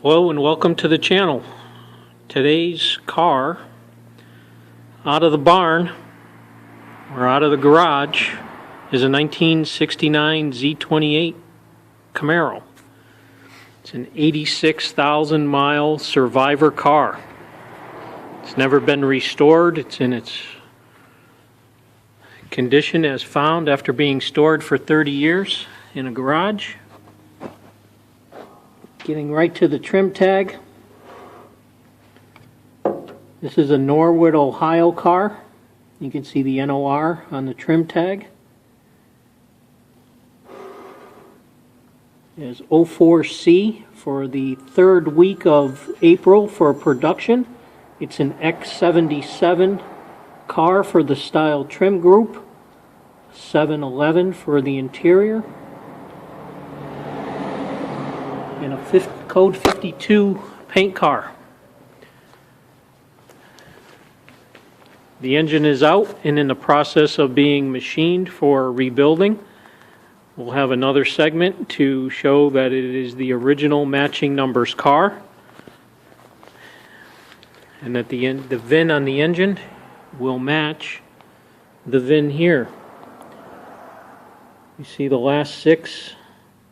Hello and welcome to the channel. Today's car out of the barn or out of the garage is a 1969 Z28 Camaro. It's an 86,000 mile survivor car. It's never been restored. It's in its condition as found after being stored for 30 years in a garage. Getting right to the trim tag. This is a Norwood, Ohio car. You can see the NOR on the trim tag. It is 04C for the third week of April for production. It's an X77 car for the style trim group. 711 for the interior. And a code 52 paint car. The engine is out and in the process of being machined for rebuilding. We'll have another segment to show that it is the original matching numbers car, and that the VIN on the engine will match the VIN here. You see the last six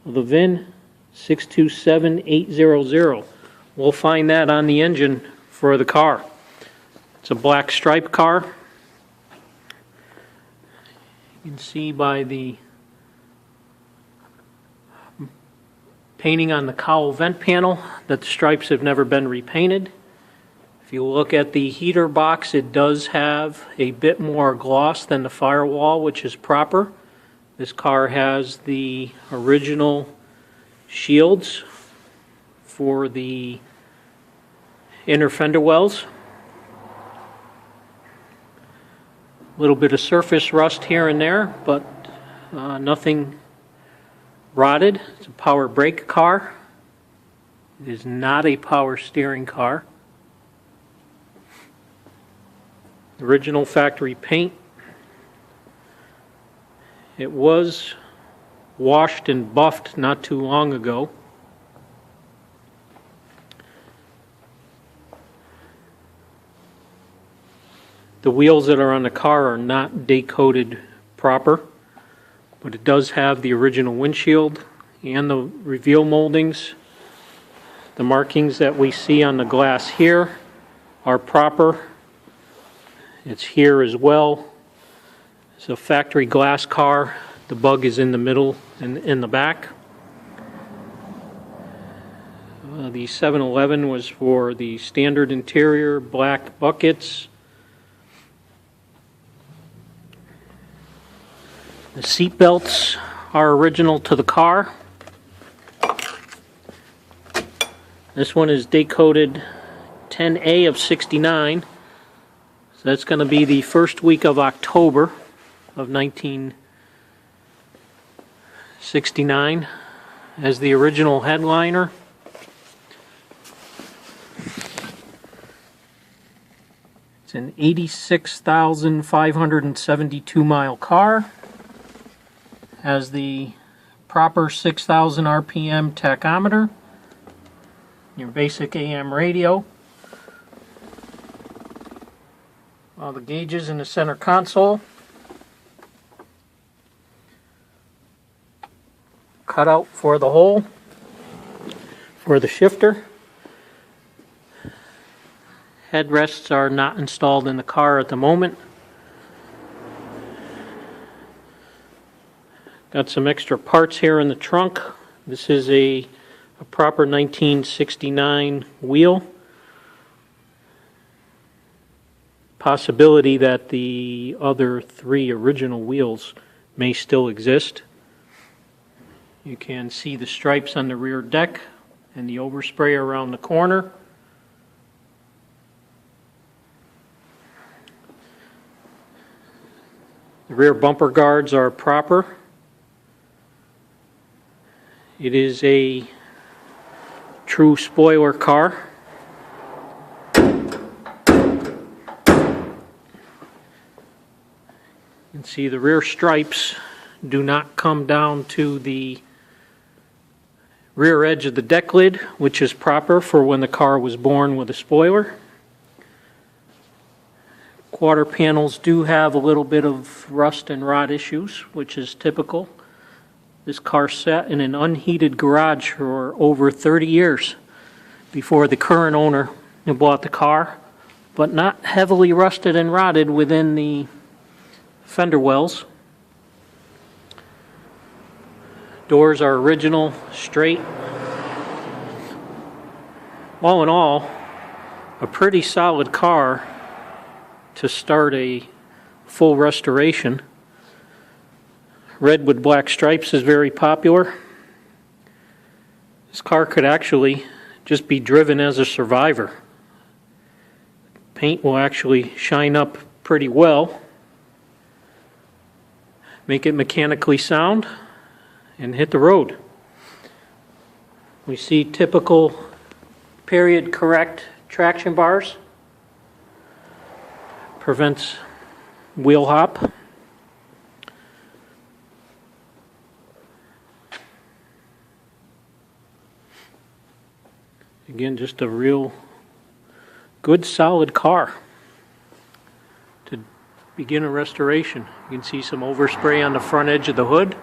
of the VIN, 627800. We'll find that on the engine for the car. It's a black stripe car. You can see by the painting on the cowl vent panel that the stripes have never been repainted. If you look at the heater box, it does have a bit more gloss than the firewall, which is proper. This car has the original shields for the inner fender wells. A little bit of surface rust here and there, but nothing rotted. It's a power brake car. It is not a power steering car. Original factory paint. It was washed and buffed not too long ago. The wheels that are on the car are not day-coated proper, but it does have the original windshield and the reveal moldings. The markings that we see on the glass here are proper. It's here as well. It's a factory glass car. The bug is in the middle and in the back. The 711 was for the standard interior, black buckets. The seat belts are original to the car. This one is day-coded 10A of 69. So that's going to be the first week of October of 1969 as the original headliner. It's an 86,572 mile car. Has the proper 6,000 RPM tachometer, your basic AM radio. All the gauges in the center console. Cutout for the hole for the shifter. Headrests are not installed in the car at the moment. Got some extra parts here in the trunk. This is a proper 1969 wheel. Possibility that the other three original wheels may still exist. You can see the stripes on the rear deck and the overspray around the corner. The rear bumper guards are proper. It is a true spoiler car. You can see the rear stripes do not come down to the Rear edge of the deck lid, which is proper for when the car was born with a spoiler. Quarter panels do have a little bit of rust and rot issues, which is typical. This car sat in an unheated garage for over 30 years before the current owner bought the car, but not heavily rusted and rotted within the fender wells. Doors are original, straight. All in all, a pretty solid car to start a full restoration. Red with black stripes is very popular. This car could actually just be driven as a survivor. Paint will actually shine up pretty well, make it mechanically sound, and hit the road. We see typical period correct traction bars. Prevents wheel hop. Again, just a real good solid car to begin a restoration. You can see some overspray on the front edge of the hood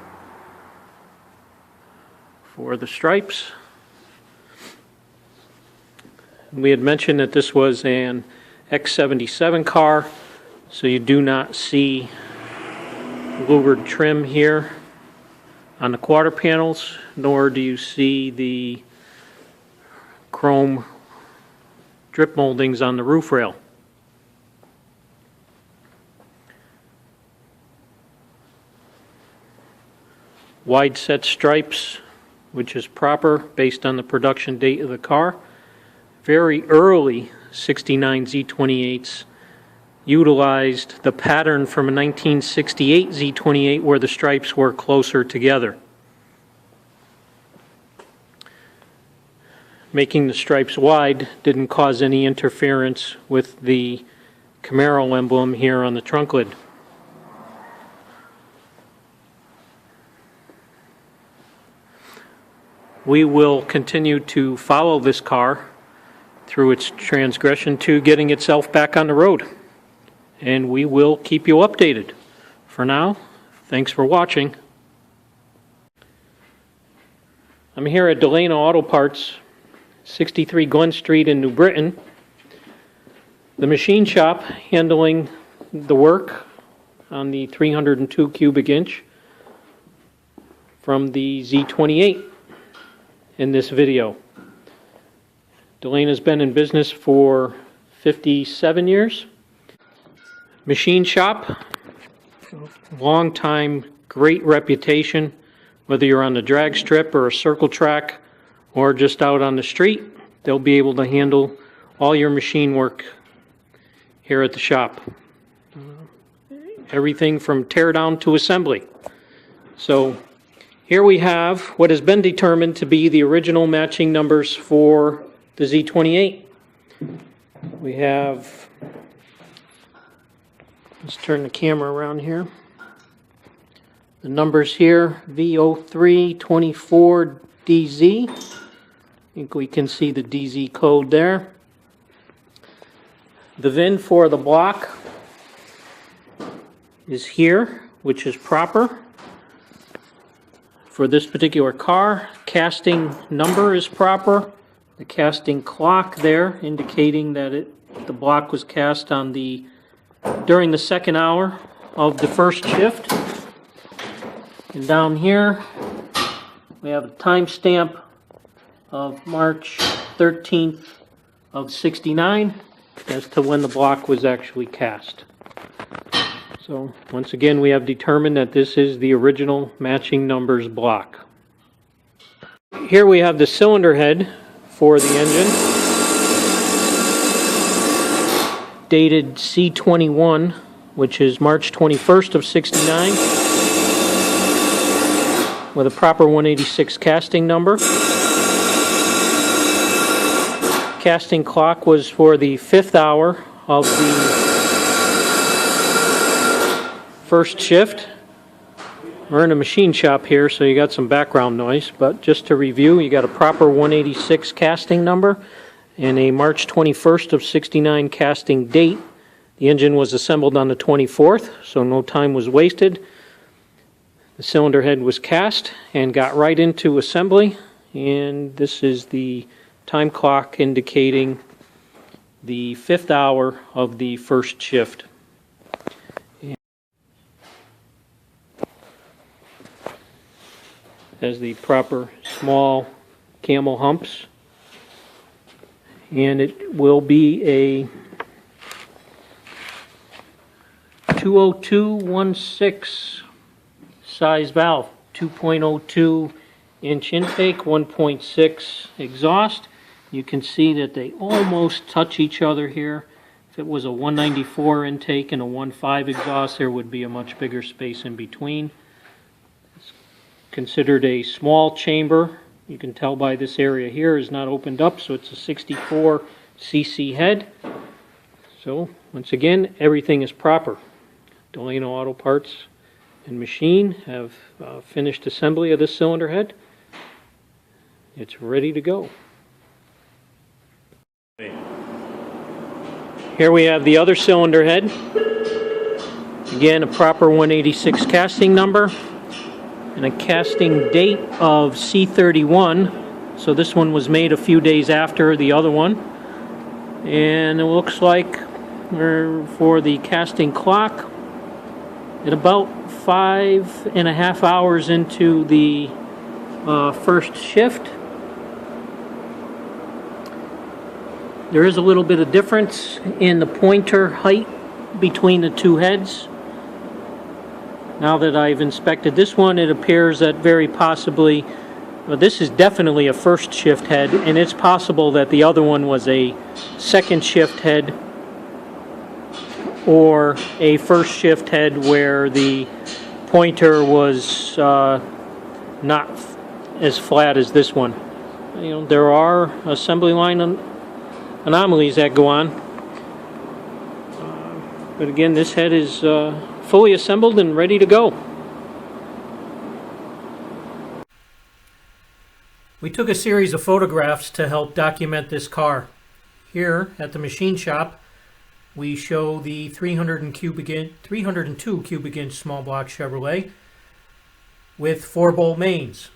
for the stripes. We had mentioned that this was an X77 car, so you do not see louvered trim here on the quarter panels, nor do you see the chrome drip moldings on the roof rail. Wide set stripes, which is proper based on the production date of the car. Very early 69 Z28s utilized the pattern from a 1968 Z28 where the stripes were closer together. Making the stripes wide didn't cause any interference with the Camaro emblem here on the trunk lid. We will continue to follow this car through its transgression to getting itself back on the road, and we will keep you updated. For now, thanks for watching. I'm here at Delano Auto Parts, 63 Glen Street in New Britain. The machine shop handling the work on the 302 cubic inch from the Z28 in this video. Delano's been in business for 57 years. Machine shop, long time, great reputation, whether you're on the drag strip or a circle track or just out on the street, they'll be able to handle all your machine work here at the shop. Everything from tear down to assembly. So here we have what has been determined to be the original matching numbers for the Z28. We have, let's turn the camera around here. The numbers here, V0324DZ. I think we can see the DZ code there. The VIN for the block is here, which is proper for this particular car. Casting number is proper. The casting clock there indicating that the block was cast on during the second hour of the first shift. And down here we have a timestamp of March 13th of 69 as to when the block was actually cast. So once again, we have determined that this is the original matching numbers block. Here we have the cylinder head for the engine, dated C21, which is March 21st of 69, with a proper 186 casting number. Casting clock was for the 5th hour of the first shift, We're in a machine shop here, so you got some background noise, but just to review, you got a proper 186 casting number and a March 21st of 69 casting date. The engine was assembled on the 24th, so no time was wasted. The cylinder head was cast and got right into assembly, and this is the time clock indicating the 5th hour of the first shift. Has the proper small camel humps, and it will be a 20216 size valve, 2.02 inch intake, 1.6 exhaust. You can see that they almost touch each other here. If it was a 194 intake and a 1.5 exhaust, there would be a much bigger space in between. It's considered a small chamber. You can tell by this area here is not opened up, so it's a 64 cc head. So once again, everything is proper. Delano Auto Parts and Machine have finished assembly of this cylinder head. It's ready to go. Here we have the other cylinder head. Again, a proper 186 casting number and a casting date of C31. So this one was made a few days after the other one. And it looks like we're for the casting clock at about 5.5 hours into the first shift. There is a little bit of difference in the pointer height between the two heads. Now that I've inspected this one, it appears that very possibly, well, this is definitely a first shift head, and it's possible that the other one was a second shift head or a first shift head where the pointer was not as flat as this one. You know, there are assembly line anomalies that go on. But again, this head is fully assembled and ready to go. We took a series of photographs to help document this car. Here at the machine shop, we show the 302 cubic inch small block Chevrolet with 4-bolt mains.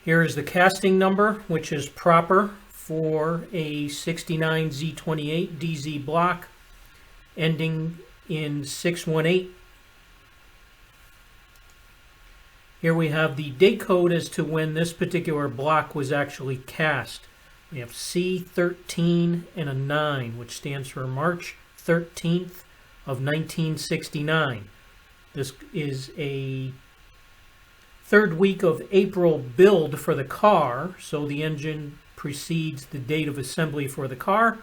Here is the casting number, which is proper for a 69 Z28 DZ block ending in 618. Here we have the date code as to when this particular block was actually cast. We have C13 and a 9, which stands for March 13th of 1969. This is a third week of April build for the car, so the engine precedes the date of assembly for the car.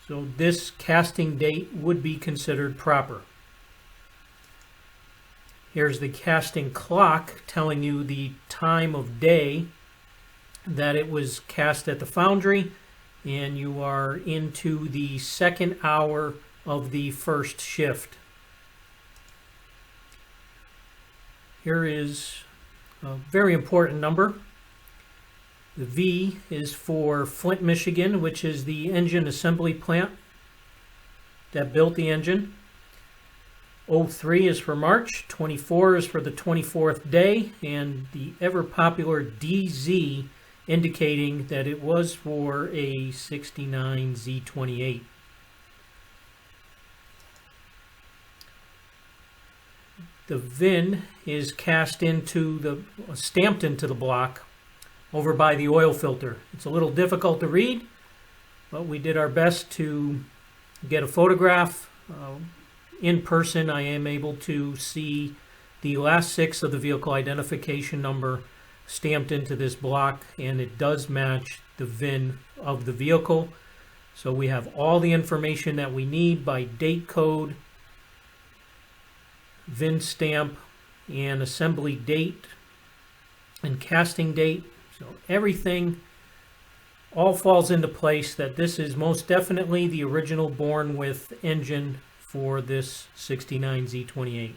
So this casting date would be considered proper. Here's the casting clock telling you the time of day that it was cast at the foundry, and you are into the 2nd hour of the first shift. Here is a very important number. The V is for Flint, Michigan, which is the engine assembly plant that built the engine. 03 is for March, 24 is for the 24th day, and the ever popular DZ indicating that it was for a 69 Z28. The VIN is cast into the, stamped into the block over by the oil filter. It's a little difficult to read, but we did our best to get a photograph. In person, I am able to see the last 6 of the vehicle identification number stamped into this block, and it does match the VIN of the vehicle. So we have all the information that we need by date code, VIN stamp, and assembly date and casting date. So everything all falls into place that this is most definitely the original born with engine for this 69 Z28.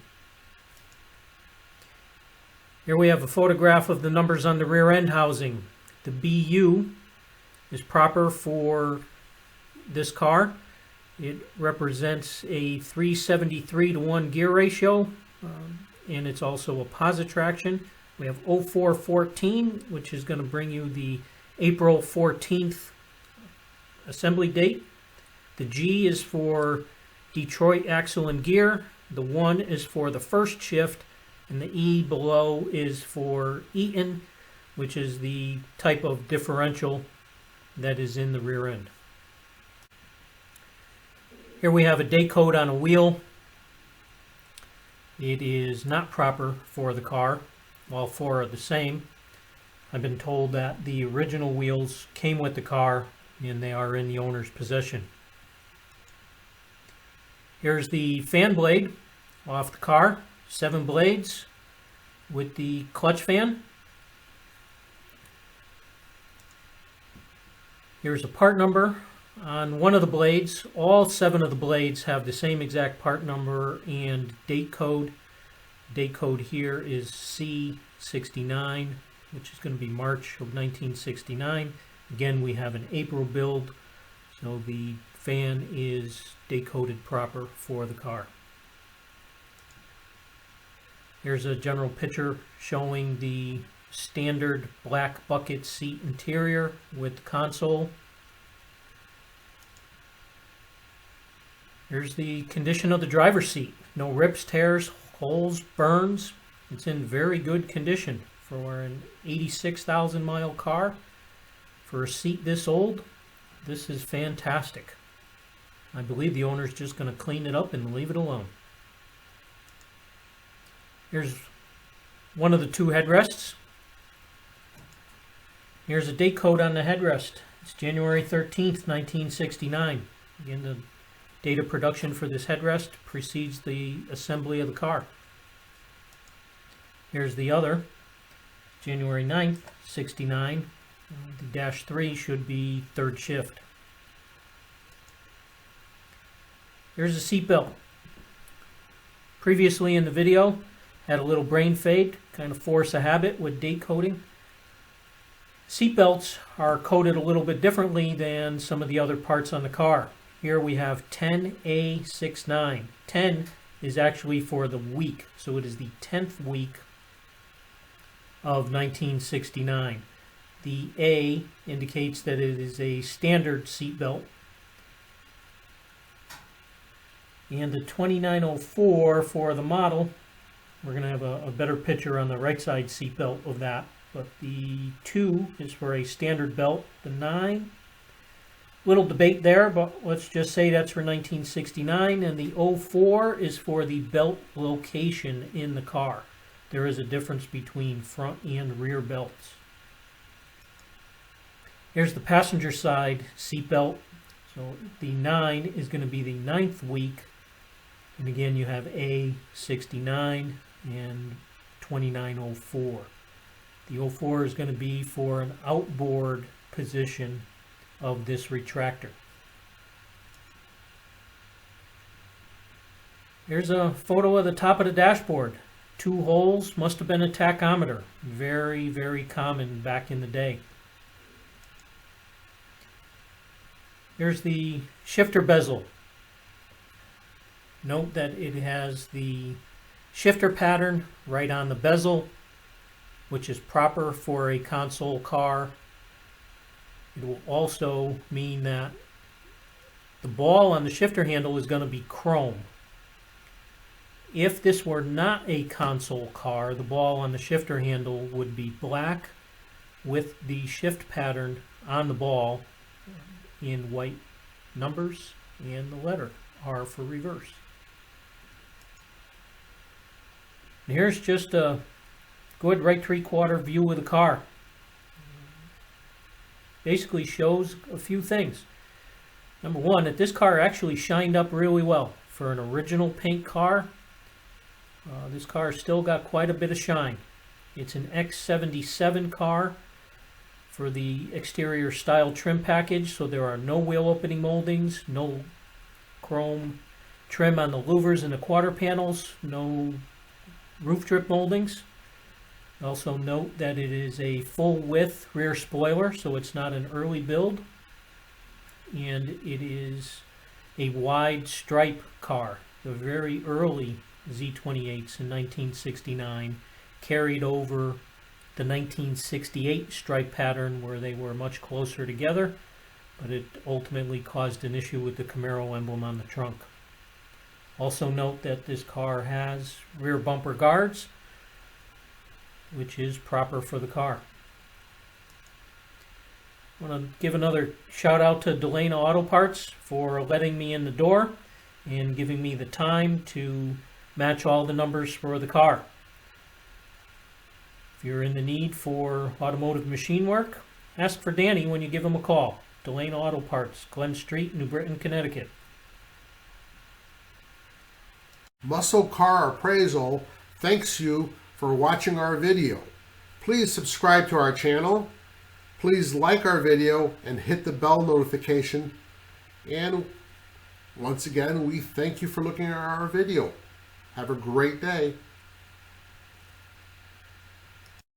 Here we have a photograph of the numbers on the rear end housing. The BU is proper for this car. It represents a 373 to 1 gear ratio, and it's also a posit traction. We have 0414, which is going to bring you the April 14th assembly date. The G is for Detroit axle and gear. The 1 is for the first shift, and the E below is for Eaton, which is the type of differential that is in the rear end. Here we have a date code on a wheel. It is not proper for the car. All four are the same. I've been told that the original wheels came with the car and they are in the owner's possession. Here's the fan blade off the car. 7 blades with the clutch fan. Here's a part number on one of the blades. All 7 of the blades have the same exact part number and date code. Date code here is C69, which is going to be March of 1969. Again, we have an April build, so the fan is date coded proper for the car. Here's a general picture showing the standard black bucket seat interior with the console. Here's the condition of the driver's seat. No rips, tears, holes, burns. It's in very good condition for an 86,000 mile car. For a seat this old, this is fantastic. I believe the owner's just going to clean it up and leave it alone. Here's one of the 2 headrests. Here's a date code on the headrest. It's January 13th, 1969. Again, the date of production for this headrest precedes the assembly of the car. Here's the other, January 9th, 69. The -3 should be 3rd shift. Here's a seat belt. Previously in the video, had a little brain fade, kind of force a habit with date coding. Seat belts are coded a little bit differently than some of the other parts on the car. Here we have 10A69. 10 is actually for the week, so it is the 10th week of 1969. The A indicates that it is a standard seat belt. And the 2904 for the model, we're going to have a better picture on the right side seat belt of that. But the 2 is for a standard belt. The 9, little debate there, but let's just say that's for 1969. And the 04 is for the belt location in the car. There is a difference between front and rear belts. Here's the passenger side seat belt. So the 9 is going to be the 9th week. And again, you have A69 and 2904. The 04 is going to be for an outboard position of this retractor. Here's a photo of the top of the dashboard. 2 holes, must have been a tachometer. Very, very common back in the day. Here's the shifter bezel. Note that it has the shifter pattern right on the bezel, which is proper for a console car. It will also mean that the ball on the shifter handle is going to be chrome. If this were not a console car, the ball on the shifter handle would be black with the shift pattern on the ball in white numbers and the letter R for reverse. And here's just a good right 3/4 view of the car. Basically shows a few things. Number one, that this car actually shined up really well. For an original paint car, this car still got quite a bit of shine. It's an X77 car for the exterior style trim package, so there are no wheel opening moldings, no chrome trim on the louvers and the quarter panels, no roof drip moldings. Also note that it is a full width rear spoiler, so it's not an early build, and it is a wide stripe car. The very early Z28s in 1969 carried over the 1968 stripe pattern where they were much closer together, but it ultimately caused an issue with the Camaro emblem on the trunk. Also note that this car has rear bumper guards, which is proper for the car. I want to give another shout out to Delana Auto Parts for letting me in the door and giving me the time to match all the numbers for the car. If you're in the need for automotive machine work, ask for Danny when you give him a call. Delana Auto Parts, Glen Street, New Britain, Connecticut. Muscle Car Appraisal thanks you for watching our video. Please subscribe to our channel. Please like our video and hit the bell notification. And once again, we thank you for looking at our video. Have a great day.